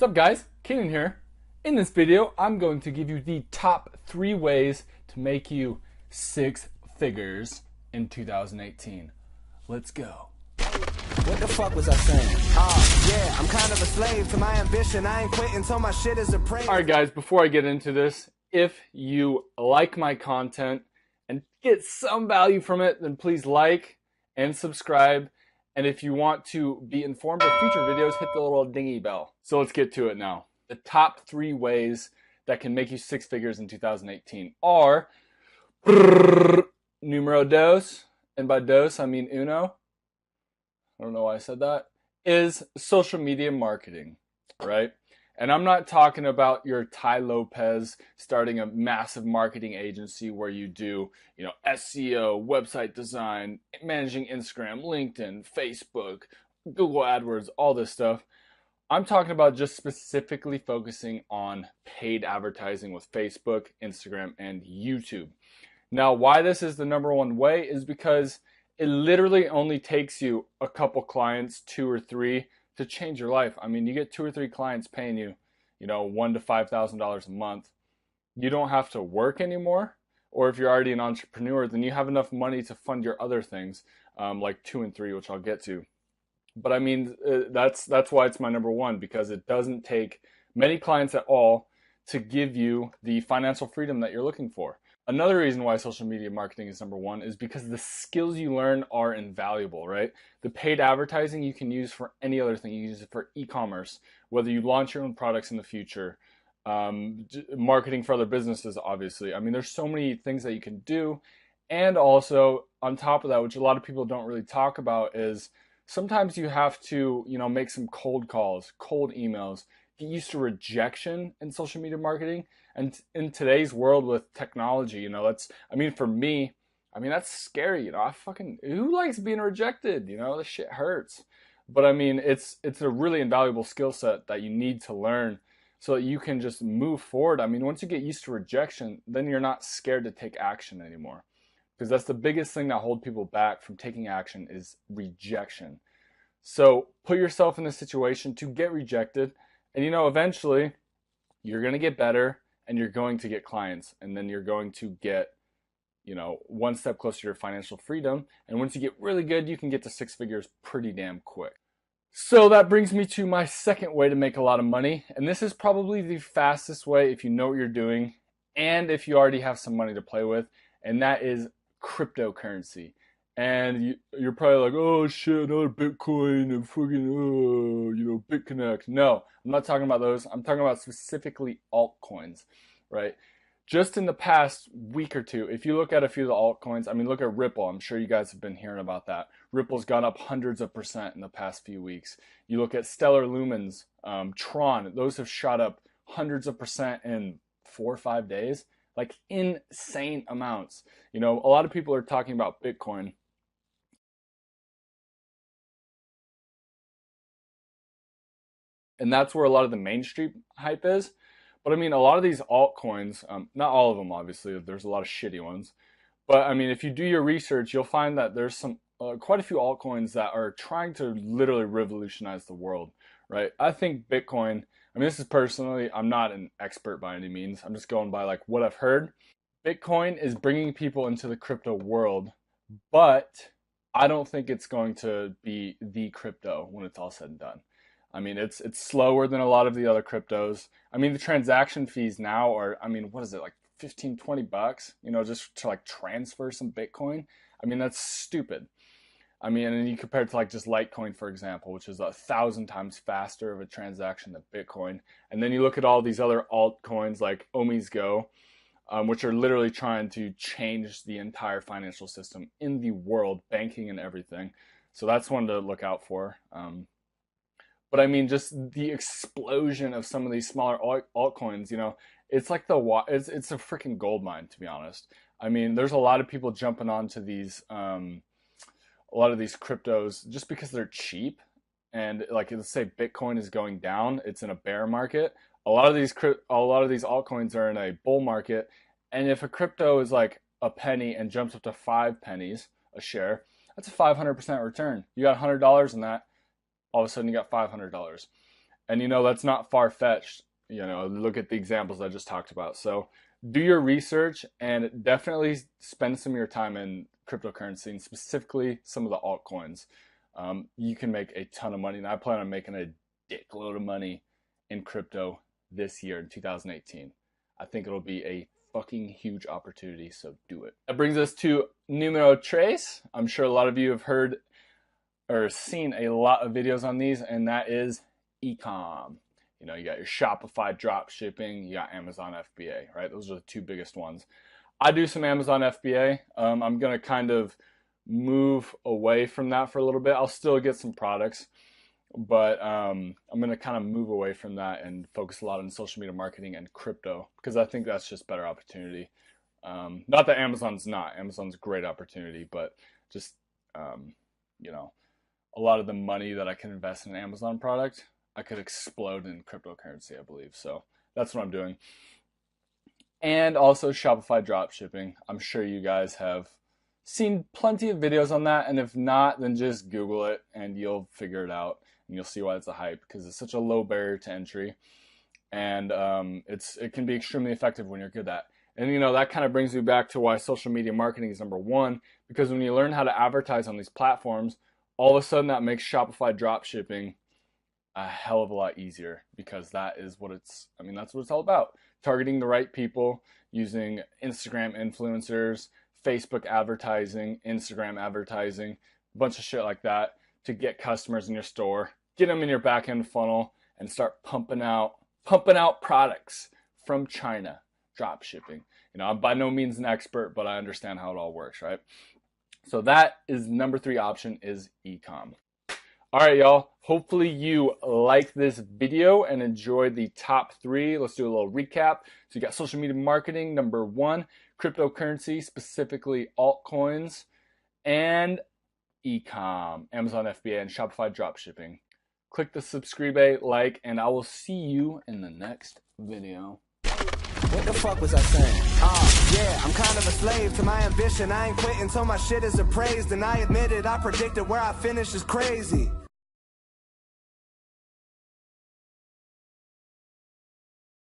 What's up guys, Keenan here. In this video, I'm going to give you the top 3 ways to make you 6 figures in 2018. Let's go. What the fuck was I saying? Yeah, I'm kind of a slave to my ambition. I ain't quitting till my shit is a praise. Alright guys, before I get into this, if you like my content and get some value from it, then please like and subscribe. And if you want to be informed of future videos, hit the little dingy bell. So let's get to it now. The top 3 ways that can make you 6 figures in 2018 are numero dos, and by dos I mean uno. I don't know why I said that. Is social media marketing, right? And I'm not talking about your Tai Lopez starting a massive marketing agency where you do, SEO, website design, managing Instagram, LinkedIn, Facebook, Google AdWords, all this stuff. I'm talking about just specifically focusing on paid advertising with Facebook, Instagram, and YouTube. Now, why this is the number 1 way is because it literally only takes you a couple clients, 2 or 3, to change your life. I mean, you get 2 or 3 clients paying you, $1,000 to $5,000 a month. You don't have to work anymore. Or if you're already an entrepreneur, then you have enough money to fund your other things, like 2 and 3, which I'll get to. But I mean, that's why it's my number 1, because it doesn't take many clients at all to give you the financial freedom that you're looking for. Another reason why social media marketing is number 1 is because the skills you learn are invaluable, right? The paid advertising you can use for any other thing. You can use it for e-commerce, whether you launch your own products in the future, marketing for other businesses, obviously. I mean, there's so many things that you can do. And also, on top of that, which a lot of people don't really talk about, is sometimes you have to, make some cold calls, cold emails, get used to rejection in social media marketing. And in today's world with technology, for me, that's scary. Who likes being rejected? This shit hurts. But I mean, it's a really invaluable skill set that you need to learn so that you can just move forward. I mean, once you get used to rejection, then you're not scared to take action anymore. Because that's the biggest thing that holds people back from taking action is rejection. So put yourself in a situation to get rejected, and eventually you're going to get better and you're going to get clients, and then you're going to get, one step closer to your financial freedom. And once you get really good, you can get to 6 figures pretty damn quick. So that brings me to my second way to make a lot of money. And this is probably the fastest way if you know what you're doing and if you already have some money to play with, and that is cryptocurrency. And you're probably like, oh shit, another Bitcoin and fucking, BitConnect. No, I'm not talking about those. I'm talking about specifically altcoins, right? Just in the past week or two, if you look at a few of the altcoins, look at Ripple. I'm sure you guys have been hearing about that. Ripple's gone up hundreds of % in the past few weeks. You look at Stellar Lumens, Tron, those have shot up hundreds of % in 4 or 5 days. Like insane amounts. A lot of people are talking about Bitcoin. And that's where a lot of the mainstream hype is. But a lot of these altcoins, not all of them obviously, there's a lot of shitty ones. But if you do your research, you'll find that there's some quite a few altcoins that are trying to literally revolutionize the world, right? I think Bitcoin, this is personally, I'm not an expert by any means. I'm just going by like what I've heard. Bitcoin is bringing people into the crypto world, but I don't think it's going to be the crypto when it's all said and done. It's slower than a lot of the other cryptos. The transaction fees now are, what is it, like 15, 20 bucks, just to like transfer some Bitcoin? That's stupid. And then you compare it to like just Litecoin, for example, which is 1,000 times faster of a transaction than Bitcoin. And then you look at all these other altcoins like OmiseGO, which are literally trying to change the entire financial system in the world, banking and everything. So that's one to look out for. But just the explosion of some of these smaller altcoins, it's like it's a freaking gold mine, to be honest. There's a lot of people jumping onto these, a lot of these cryptos just because they're cheap. And like, let's say Bitcoin is going down, it's in a bear market. A lot of these altcoins are in a bull market. And if a crypto is like a penny and jumps up to 5 pennies a share, that's a 500% return. You got $100 in that. All of a sudden you got $500. And you know, that's not far-fetched. You know, look at the examples I just talked about. So do your research and definitely spend some of your time in cryptocurrency, and specifically some of the altcoins. You can make a ton of money, and I plan on making a dickload of money in crypto this year in 2018. I think it'll be a fucking huge opportunity, so do it. That brings us to numero tres. I'm sure a lot of you have heard or seen a lot of videos on these, and that is e-com. You know, you got your Shopify drop shipping, you got Amazon FBA, right? Those are the two biggest ones. I do some Amazon FBA. I'm going to kind of move away from that for a little bit. I'll still get some products, but I'm going to kind of move away from that and focus a lot on social media marketing and crypto, because I think that's just better opportunity. Not that Amazon's not. Amazon's a great opportunity, but just, you know, a lot of the money that I can invest in an Amazon product, I could explode in cryptocurrency, I believe. So that's what I'm doing. And also Shopify dropshipping. I'm sure you guys have seen plenty of videos on that, and if not, then just Google it and you'll figure it out, and you'll see why it's a hype, because it's such a low barrier to entry, and it can be extremely effective when you're good at. And you know, that kind of brings me back to why social media marketing is number one, because when you learn how to advertise on these platforms, all of a sudden that makes Shopify dropshipping a hell of a lot easier, because that is what that's what it's all about. Targeting the right people, using Instagram influencers, Facebook advertising, Instagram advertising, a bunch of shit like that to get customers in your store, get them in your back end funnel, and start pumping out products from China, drop shipping. You know, I'm by no means an expert, but I understand how it all works, right? So that is number 3 option, is e-com. All right, y'all. Hopefully you like this video and enjoyed the top 3. Let's do a little recap. So you got social media marketing, number 1, cryptocurrency, specifically altcoins, and e-com, Amazon FBA, and Shopify dropshipping. Click the subscribe, like, and I will see you in the next video. What the fuck was I saying? Yeah, I'm kind of a slave to my ambition. I ain't quitting till my shit is appraised. And I admit it, I predicted where I finish is crazy.